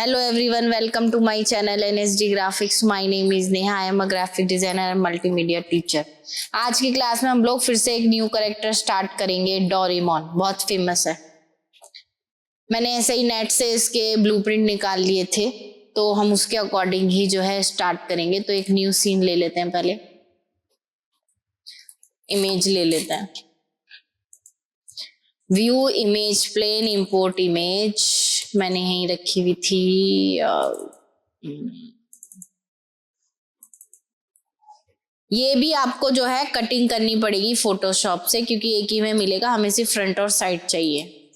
Hello everyone, welcome to my channel NSD Graphics. My name is Neha. I am a graphic designer and multimedia teacher. आज की class में हम लोग फिर से एक न्यू कैरेक्टर स्टार्ट करेंगे, डोरेमोन। बहुत फेमस है। मैंने ऐसे ही नेट से इसके ब्लूप्रिंट निकाल लिए थे, तो हम उसके अकॉर्डिंग ही जो है स्टार्ट करेंगे। तो एक न्यू सीन ले लेते हैं, पहले इमेज ले लेते हैं। View image, plain, import image मैंने यहीं रखी हुई थी। ये भी आपको जो है कटिंग करनी पड़ेगी फोटोशॉप से, क्योंकि एक ही में मिलेगा। हमें सिर्फ फ्रंट और साइड चाहिए।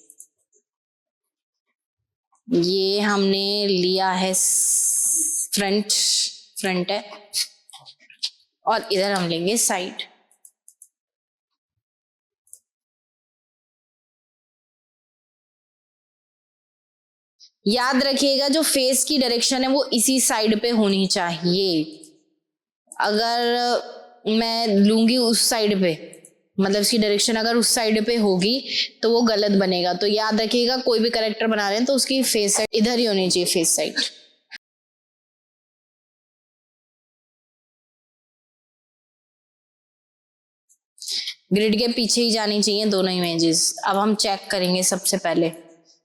ये हमने लिया है फ्रंट है, और इधर हम लेंगे साइड। याद रखिएगा, जो फेस की डायरेक्शन है वो इसी साइड पे होनी चाहिए। अगर मैं लूंगी उस साइड पे, मतलब इसकी डायरेक्शन अगर उस साइड पे होगी तो वो गलत बनेगा। तो याद रखिएगा, कोई भी कैरेक्टर बना रहे हैं तो उसकी फेस साइड इधर ही होनी चाहिए, फेस साइड। ग्रिड के पीछे ही जानी चाहिए दोनों इमेजेस। अब हम चेक करेंगे सबसे पहले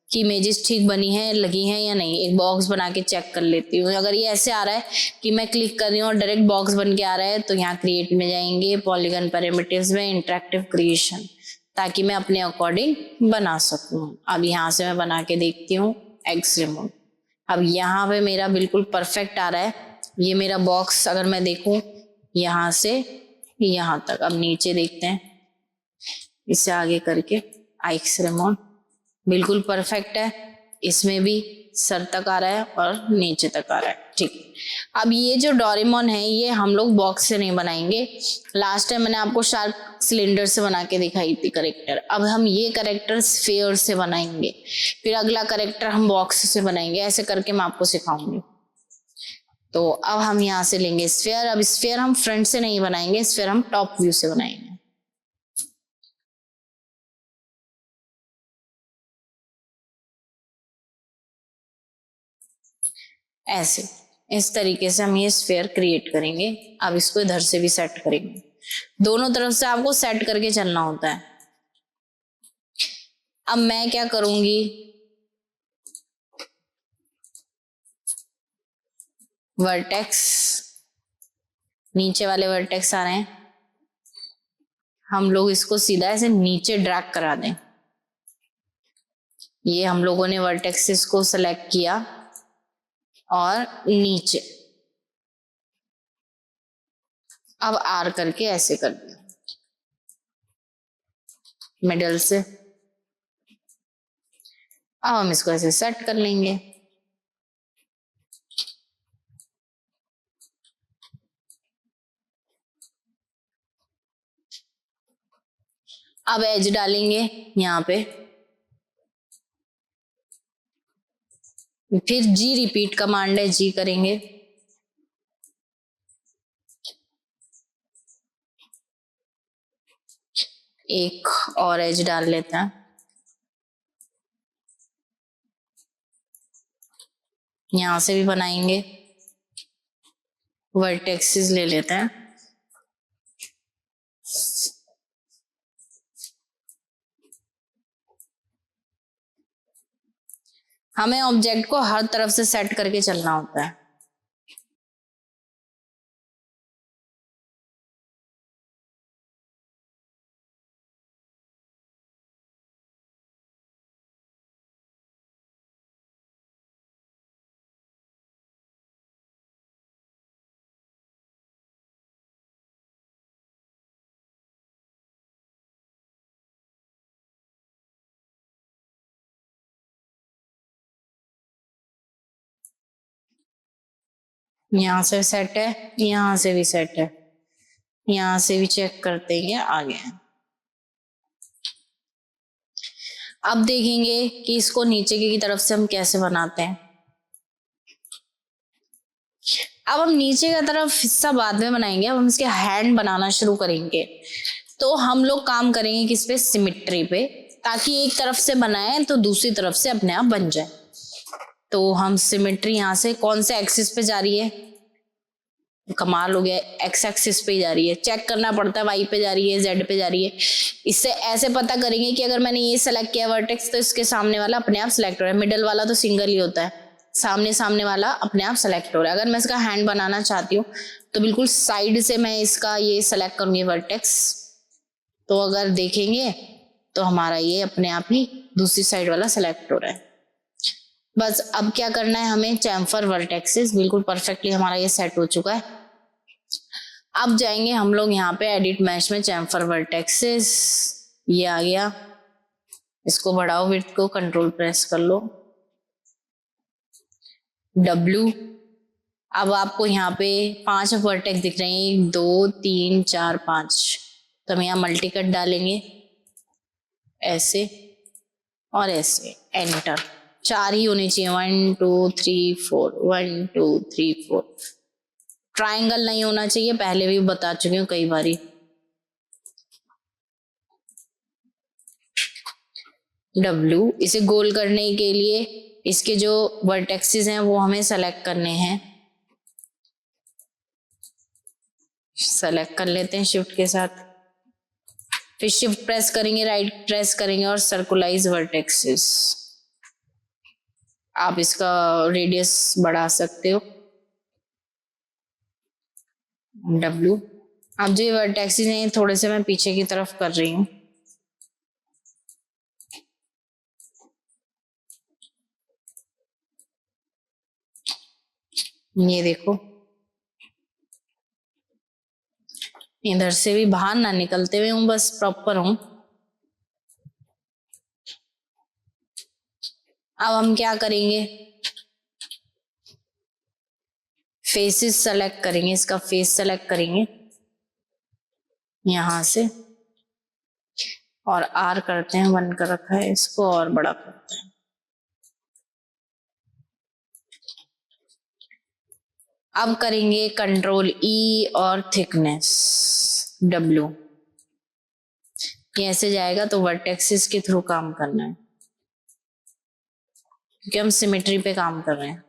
कि इमेजेस ठीक बनी है, लगी हैं या नहीं। एक बॉक्स बना के चेक कर लेती हूँ। अगर ये ऐसे आ रहा है कि मैं क्लिक कर रही हूँ और डायरेक्ट बॉक्स बन के आ रहा है, तो यहाँ क्रिएट में जाएंगे, पॉलीगन पैरामीटर्स में इंटरेक्टिव क्रिएशन, ताकि मैं अपने अकॉर्डिंग बना सकूँ। अब यहाँ से मैं बना के देखती हूँ, एक्स रिमूव। अब यहाँ पे मेरा बिल्कुल परफेक्ट आ रहा है। ये मेरा बॉक्स अगर मैं देखूँ यहाँ से यहाँ तक। अब नीचे देखते हैं, इससे आगे करके एक्स रिमूव बिल्कुल परफेक्ट है। इसमें भी सर तक आ रहा है और नीचे तक आ रहा है। ठीक। अब ये जो डोरेमोन है, ये हम लोग बॉक्स से नहीं बनाएंगे। लास्ट टाइम मैंने आपको शार्प सिलेंडर से बना के दिखाई थी करेक्टर। अब हम ये करेक्टर स्फीयर से बनाएंगे, फिर अगला करेक्टर हम बॉक्स से बनाएंगे। ऐसे करके मैं आपको सिखाऊंगी। तो अब हम यहाँ से लेंगे स्फीयर। अब स्फीयर हम फ्रंट से नहीं बनाएंगे, स्फीयर हम टॉप व्यू से बनाएंगे। ऐसे इस तरीके से हम ये स्फीयर क्रिएट करेंगे। अब इसको इधर से भी सेट करेंगे। दोनों तरफ से आपको सेट करके चलना होता है। अब मैं क्या करूंगी, वर्टेक्स, नीचे वाले वर्टेक्स आ रहे हैं, हम लोग इसको सीधा ऐसे नीचे ड्रैग करा दें। ये हम लोगों ने वर्टेक्सेस को सेलेक्ट किया और नीचे अब आर करके ऐसे कर दिया मिडल से। अब हम इसको ऐसे सेट कर लेंगे। अब एज डालेंगे यहाँ पे, फिर जी रिपीट कमांड है, जी करेंगे। एक और एज डाल लेते हैं, यहां से भी बनाएंगे। वर्टेक्सेस ले लेते हैं, हमें ऑब्जेक्ट को हर तरफ से सेट करके चलना होता है। यहां से सेट है, यहां से भी सेट है, यहां से भी चेक करते हैं आगे। अब देखेंगे कि इसको नीचे की तरफ से हम कैसे बनाते हैं। अब हम नीचे की तरफ हिस्सा बाद में बनाएंगे। अब हम इसके हैंड बनाना शुरू करेंगे। तो हम लोग काम करेंगे किस पे, सिमिट्री पे, ताकि एक तरफ से बनाए तो दूसरी तरफ से अपने आप बन जाए। तो हम सिमेट्री यहाँ से कौन से एक्सिस पे जा रही है, कमाल हो गया, एक्स एक्सिस पे जा रही है। चेक करना पड़ता है वाई पे जा रही है, जेड पे जा रही है। इससे ऐसे पता करेंगे कि अगर मैंने ये सेलेक्ट किया वर्टेक्स तो इसके सामने वाला अपने आप सेलेक्ट हो रहा है। मिडल वाला तो सिंगल ही होता है, सामने सामने वाला अपने आप सेलेक्ट हो रहा है। अगर मैं इसका हैंड बनाना चाहती हूँ तो बिल्कुल साइड से मैं इसका ये सेलेक्ट करूंगी वर्टेक्स, तो अगर देखेंगे तो हमारा ये अपने आप ही दूसरी साइड वाला सेलेक्ट हो रहा है। बस अब क्या करना है हमें, चैम्फर वर्टेक्सेस, बिल्कुल परफेक्टली हमारा ये सेट हो चुका है। अब जाएंगे हम लोग यहाँ पे एडिट मैश में, चैम्फर वर्टेक्सेस, ये आ गया। इसको बढ़ाओ, विड्थ को कंट्रोल प्रेस कर लो, W। अब आपको यहाँ पे 5 वर्टेक्स दिख रहे हैं, 1 2 3 4 5, तो हम यहाँ मल्टी कट डालेंगे ऐसे और ऐसे, एंटर। 4 ही होने चाहिए, 1 2 3 4, 1 2 3 4। ट्राइंगल नहीं होना चाहिए, पहले भी बता चुकी हूँ कई बारी। W, इसे गोल करने के लिए इसके जो वर्टेक्सेस हैं वो हमें सेलेक्ट करने हैं, सेलेक्ट कर लेते हैं शिफ्ट के साथ, फिर शिफ्ट प्रेस करेंगे, राइट प्रेस करेंगे और सर्कुलाइज वर्टेक्सेस। आप इसका रेडियस बढ़ा सकते हो, W। अब जो वर्टेक्सेस हैं थोड़े से मैं पीछे की तरफ कर रही हूँ, ये देखो, इधर से भी बाहर ना निकलते हुए हूँ, बस प्रॉपर हूँ। अब हम क्या करेंगे, फेसेस सेलेक्ट करेंगे, इसका फेस सेलेक्ट करेंगे यहां से और R करते हैं, 1 कर रखा है, इसको और बड़ा करते हैं। अब करेंगे कंट्रोल E और थिकनेस W, ये ऐसे जाएगा तो वर्टेक्सेस के थ्रू काम करना है क्योंकि हम सिमेट्री पे काम कर रहे हैं।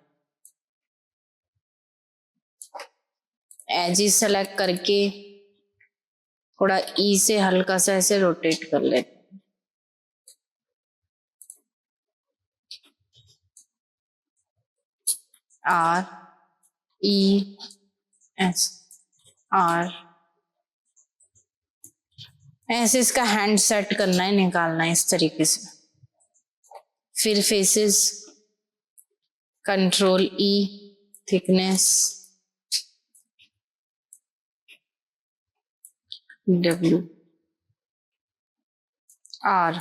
एजिस सेलेक्ट करके थोड़ा E से हल्का सा ऐसे रोटेट कर ले, R E S R, ऐसे इसका हैंड सेट करना है, निकालना है इस तरीके से। फिर faces, control E, thickness W, R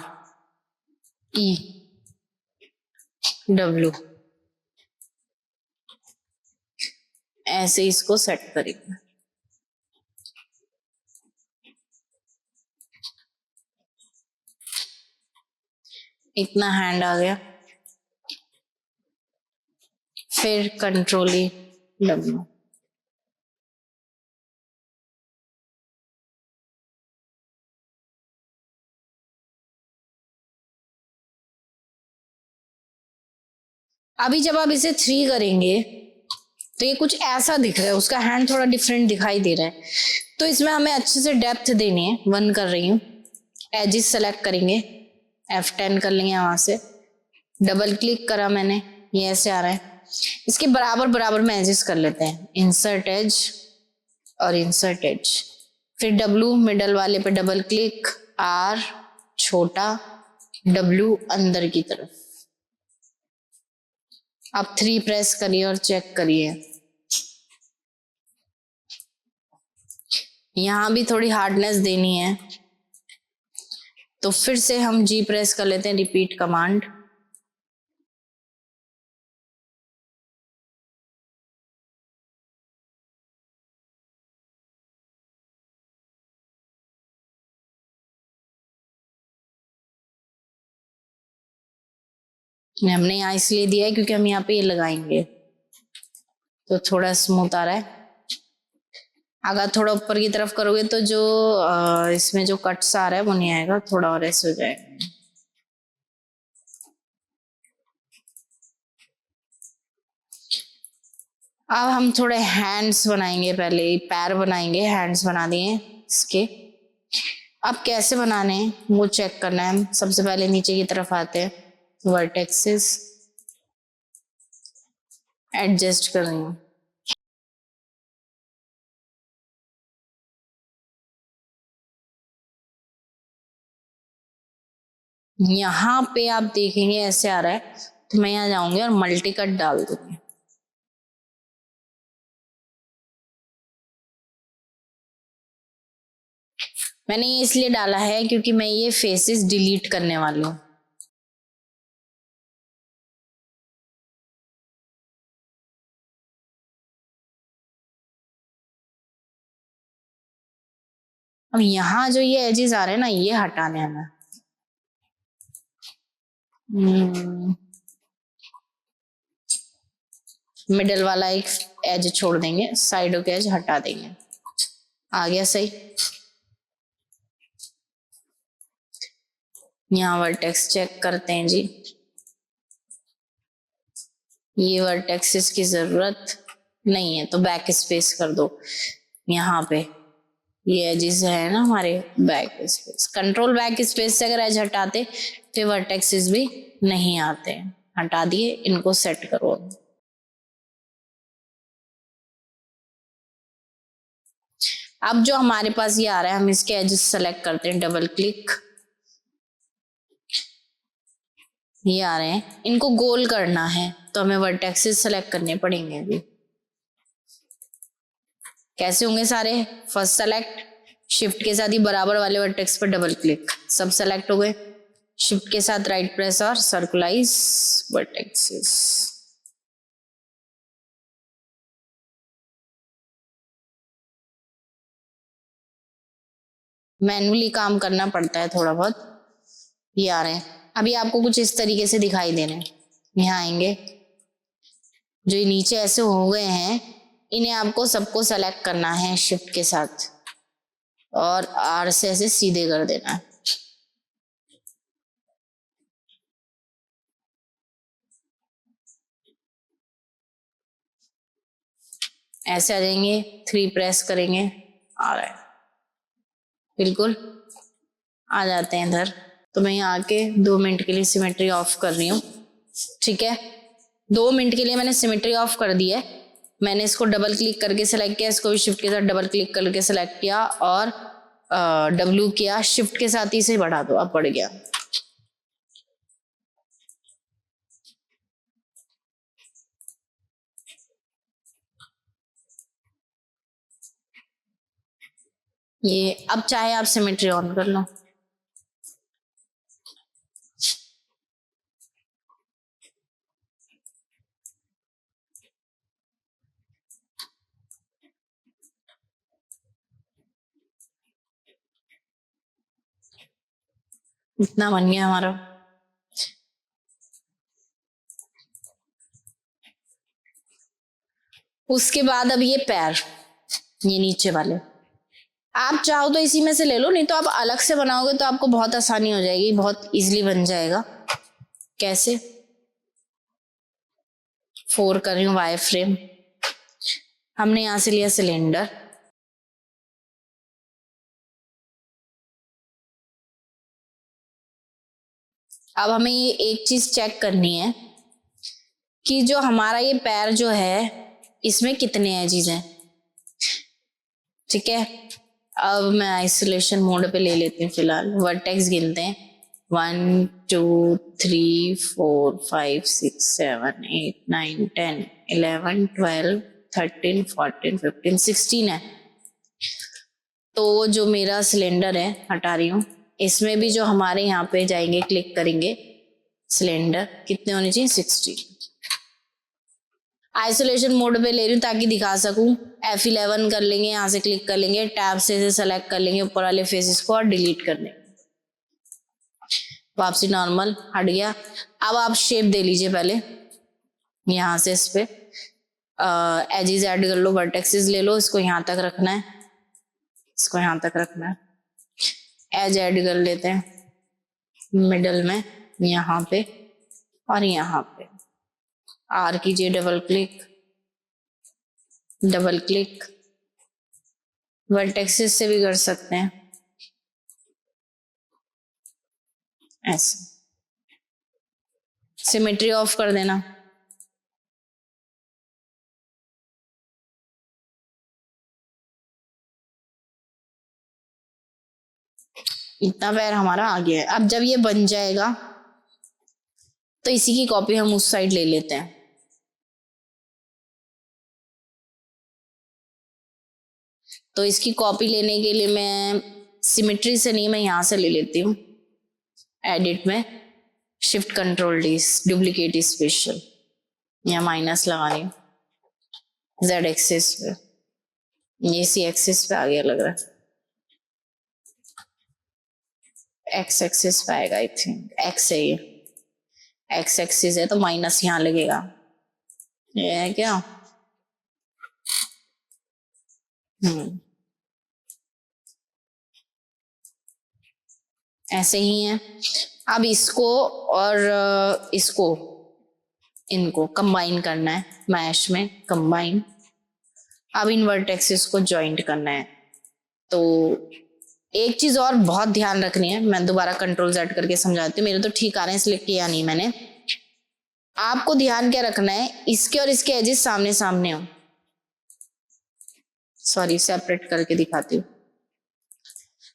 E W, ऐसे इसको सेट करेंगे। इतना हैंड आ गया, फिर कंट्रोल E W, अभी जब आप इसे 3 करेंगे तो ये कुछ ऐसा दिख रहा है, उसका हैंड थोड़ा डिफरेंट दिखाई दे रहा है, तो इसमें हमें अच्छे से डेप्थ देनी है। 1 कर रही हूँ, एजिस सेलेक्ट करेंगे, F10 कर लेंगे, वहां से डबल क्लिक करा मैंने, ये ऐसे आ रहा है। इसके बराबर बराबर में एजिस कर लेते हैं, इंसर्ट एज और इंसर्ट एज, फिर W मिडल वाले पे डबल क्लिक, R छोटा, W अंदर की तरफ। आप 3 प्रेस करिए और चेक करिए, यहां भी थोड़ी हार्डनेस देनी है, तो फिर से हम G प्रेस कर लेते हैं, रिपीट कमांड, हमने यहाँ इसलिए दिया है क्योंकि हम यहाँ पे ये लगाएंगे, तो थोड़ा स्मूथ आ रहा है। अगर थोड़ा ऊपर की तरफ करोगे तो जो इसमें जो कट्स आ रहा है वो नहीं आएगा, थोड़ा और ऐसे हो जाएगा। अब हम थोड़े हैंड्स बनाएंगे, पहले पैर बनाएंगे, हैंड्स बना दिए इसके। अब कैसे बनाने हैं वो चेक करना है। हम सबसे पहले नीचे की तरफ आते हैं, वर्टेक्सेस एडजस्ट कर रही हूँ। यहाँ पे आप देखेंगे ऐसे आ रहा है, तो मैं यहाँ जाऊंगी और मल्टी कट डाल दूंगी। मैंने ये इसलिए डाला है क्योंकि मैं ये फेसेस डिलीट करने वाली हूँ। अब यहाँ जो ये एजेस आ रहे हैं ना, ये हटाने हैं हमें। मिडल वाला एक एज छोड़ देंगे, साइडों के एज हटा देंगे। आ गया सही। यहाँ वर्टेक्स चेक करते हैं जी। ये वर्टेक्सेस की जरूरत नहीं है तो बैक स्पेस कर दो। यहाँ पे ये एजेस है ना हमारे, back space, control back space से अगर एज हटाते तो वर्टेक्सेस भी नहीं आते। हटा दिए, इनको सेट करो। अब जो हमारे पास ये आ रहा है, हम इसके एजेस सेलेक्ट करते हैं, डबल क्लिक। ये आ रहे हैं, इनको गोल करना है तो हमें वर्टेक्सेस सेलेक्ट करने पड़ेंगे अभी। कैसे होंगे सारे? फर्स्ट सेलेक्ट, शिफ्ट के साथ ही बराबर वाले वर्टेक्स पर डबल क्लिक, सब सेलेक्ट हो गए। शिफ्ट के साथ राइट प्रेस और सर्कुलाइज वर्टेक्सेस। मैनुअली काम करना पड़ता है थोड़ा बहुत। ये आ रहे हैं, अभी आपको कुछ इस तरीके से दिखाई दे रहे हैं। यहाँ आएंगे, जो ये नीचे ऐसे हो गए हैं, इन्हें आपको सबको सेलेक्ट करना है शिफ्ट के साथ और आर से ऐसे सीधे कर देना है। ऐसे आ जाएंगे, 3 प्रेस करेंगे, आ रहा है, बिल्कुल आ जाते हैं इधर। तो मैं यहाँ आके 2 मिनट के लिए सिमेट्री ऑफ कर रही हूँ। ठीक है, 2 मिनट के लिए मैंने सिमेट्री ऑफ कर दी है। मैंने इसको डबल क्लिक करके सेलेक्ट किया, इसको भी शिफ्ट के साथ डबल क्लिक करके सेलेक्ट किया और डब्ल्यू किया, शिफ्ट के साथ ही इसे बढ़ा दो, अब बढ़ गया। ये अब चाहे आप सिमेट्री ऑन कर लो। इतना बन गया हमारा। उसके बाद अब ये पैर, ये नीचे वाले, आप चाहो तो इसी में से ले लो, नहीं तो आप अलग से बनाओगे तो आपको बहुत आसानी हो जाएगी, बहुत इजीली बन जाएगा। कैसे? 4 कर रही हूँ वाई फ्रेम। हमने यहां से लिया सिलेंडर, अब हमें ये एक चीज चेक करनी है कि जो हमारा ये पैर जो है, इसमें कितने एजेस हैं। ठीक है, अब मैं आइसोलेशन मोड पे ले लेती हूँ फिलहाल। वर्टेक्स गिनते हैं, 1 2 3 4 5 6 7 8 9 10 11 12 13 14 15 16 है। तो जो मेरा सिलेंडर है, हटा रही हूँ, इसमें भी जो हमारे यहाँ पे जाएंगे, क्लिक करेंगे, सिलेंडर कितने होने चाहिए? 60। आइसोलेशन मोड पे ले रही हूँ ताकि दिखा सकूं। F11 कर लेंगे, यहाँ से क्लिक कर लेंगे, टैब से सेलेक्ट कर लेंगे ऊपर वाले फेसेस को और डिलीट कर देंगे। वापसी नॉर्मल, हट गया। अब आप शेप दे लीजिए पहले, यहाँ से इस पे एजेस ऐड कर लो, वर्टेक्सेस ले लो, इसको यहाँ तक रखना है, इसको यहाँ तक रखना है। एज ऐड कर लेते हैं मिडल में, यहाँ पे और यहाँ पे। आर कीजिए, double click, double click, vertexes से भी कर सकते हैं ऐसे। सिमेट्री ऑफ कर देना। इतना पैर हमारा आ गया है। अब जब ये बन जाएगा तो इसी की कॉपी हम उस साइड ले लेते हैं। तो इसकी कॉपी लेने के लिए मैं सिमेट्री से नहीं, मैं यहां से ले लेती हूँ एडिट में, shift control D, duplicate special, या माइनस लगा रही हूँ जेड एक्सिस पे, ये सी एक्सिस पे आ गया लग रहा है, एक्स एक्सिस पे आएगा आई थिंक, एक्स है ये, एक्स एक्सिस है तो माइनस यहाँ लगेगा, ये है क्या। ऐसे ही है। अब इसको और इसको, इनको कंबाइन करना है मैश में, कंबाइन। अब इन वर्टेक्सेस को ज्वाइंट करना है। तो एक चीज और बहुत ध्यान रखनी है, मैं दोबारा कंट्रोल Z करके समझाती हूँ, मेरे तो ठीक आ रहे हैं इसलिए किया नहीं मैंने। आपको ध्यान क्या रखना है, इसके और इसके एजेस सामने सामने हो, सॉरी सेपरेट करके दिखाती हूँ,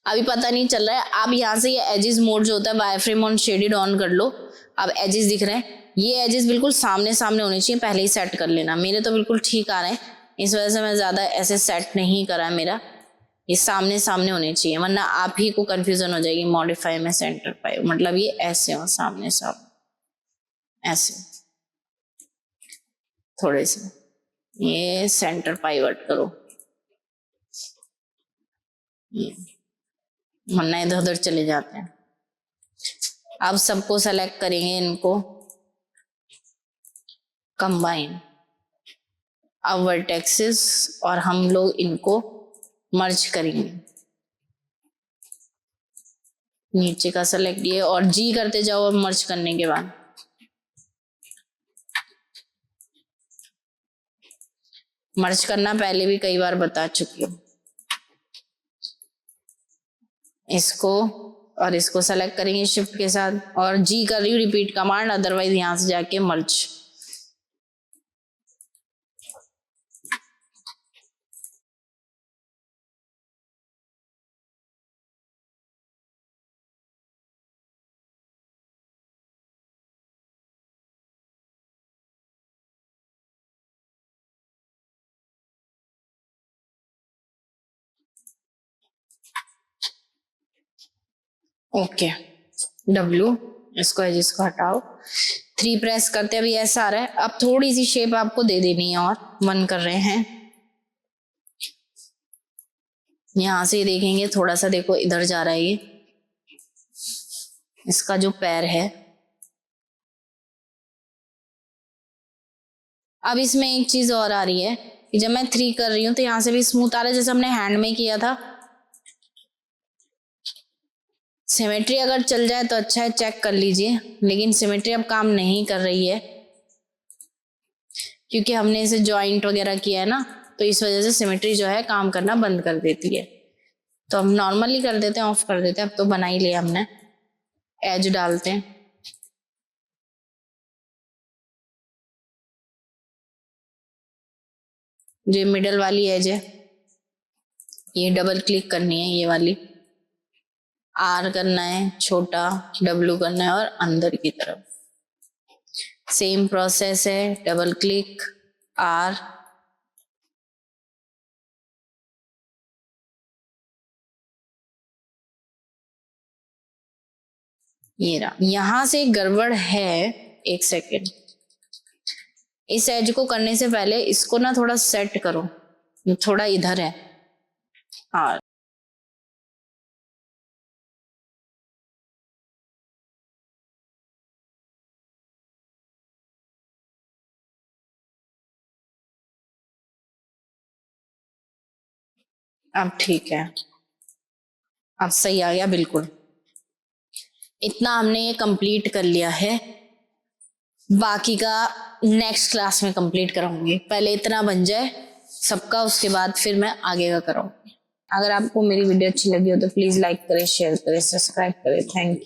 अभी पता नहीं चल रहा है। आप यहाँ से ये एजेस मोड जो होता है वायरफ्रेम ऑन शेडेड ऑन कर लो, अब एजेस दिख रहे हैं, ये एजेस बिल्कुल सामने सामने होने चाहिए, पहले ही सेट कर लेना। मेरे तो बिल्कुल ठीक आ रहे हैं, इस वजह से मैं ज्यादा ऐसे सेट नहीं करा, मेरा ये सामने सामने होने चाहिए, वरना आप ही को कंफ्यूजन हो जाएगी। मॉडिफाई में सेंटर पाई मतलब ये ऐसे हो, सामने सामने ऐसे, थोड़े से ये सेंटर पाइवट करो, वरना इधर उधर चले जाते हैं। अब सबको सेलेक्ट करेंगे, इनको कंबाइन, अब वर्टेक्सेस, और हम लोग इनको मर्ज करेंगे। नीचे का सेलेक्ट किए और जी करते जाओ अब मर्ज करने के बाद। मर्ज करना पहले भी कई बार बता चुकी हूँ। इसको और इसको सेलेक्ट करेंगे शिफ्ट के साथ, और जी कर रही हूँ रिपीट कमांड, अदरवाइज यहां से जाके मर्ज। ओके, W, इसको एजिस को हटाओ, 3 प्रेस करते, अभी ऐसा आ रहा है। अब थोड़ी सी शेप आपको दे देनी है, और 1 कर रहे हैं। यहां से देखेंगे थोड़ा सा, देखो इधर जा रहा है ये, इसका जो पैर है। अब इसमें एक चीज और आ रही है कि जब मैं 3 कर रही हूँ तो यहां से भी स्मूथ आ रहा है, जैसे हमने हैंड में किया था। सिमेट्री अगर चल जाए तो अच्छा है, चेक कर लीजिए, लेकिन सिमेट्री अब काम नहीं कर रही है क्योंकि हमने इसे ज्वाइंट वगैरह किया है ना, तो इस वजह से सिमेट्री जो है काम करना बंद कर देती है। तो हम नॉर्मली कर देते हैं, ऑफ कर देते हैं। अब तो बना ही लिया हमने, एज डालते हैं, जो मिडल वाली एज है ये डबल क्लिक करनी है, ये वाली R करना है छोटा, W करना है और अंदर की तरफ। सेम प्रोसेस है, डबल क्लिक R, ये रहा। यहां से गड़बड़ है, एक सेकेंड, इस एज को करने से पहले इसको ना थोड़ा सेट करो, थोड़ा इधर है। हाँ, अब ठीक है, अब सही आ गया बिल्कुल। इतना हमने ये कंप्लीट कर लिया है, बाकी का नेक्स्ट क्लास में कंप्लीट कराऊंगी, पहले इतना बन जाए सबका, उसके बाद फिर मैं आगे का कराऊंगी। अगर आपको मेरी वीडियो अच्छी लगी हो तो प्लीज लाइक करें, शेयर करें, सब्सक्राइब करें। Thank you.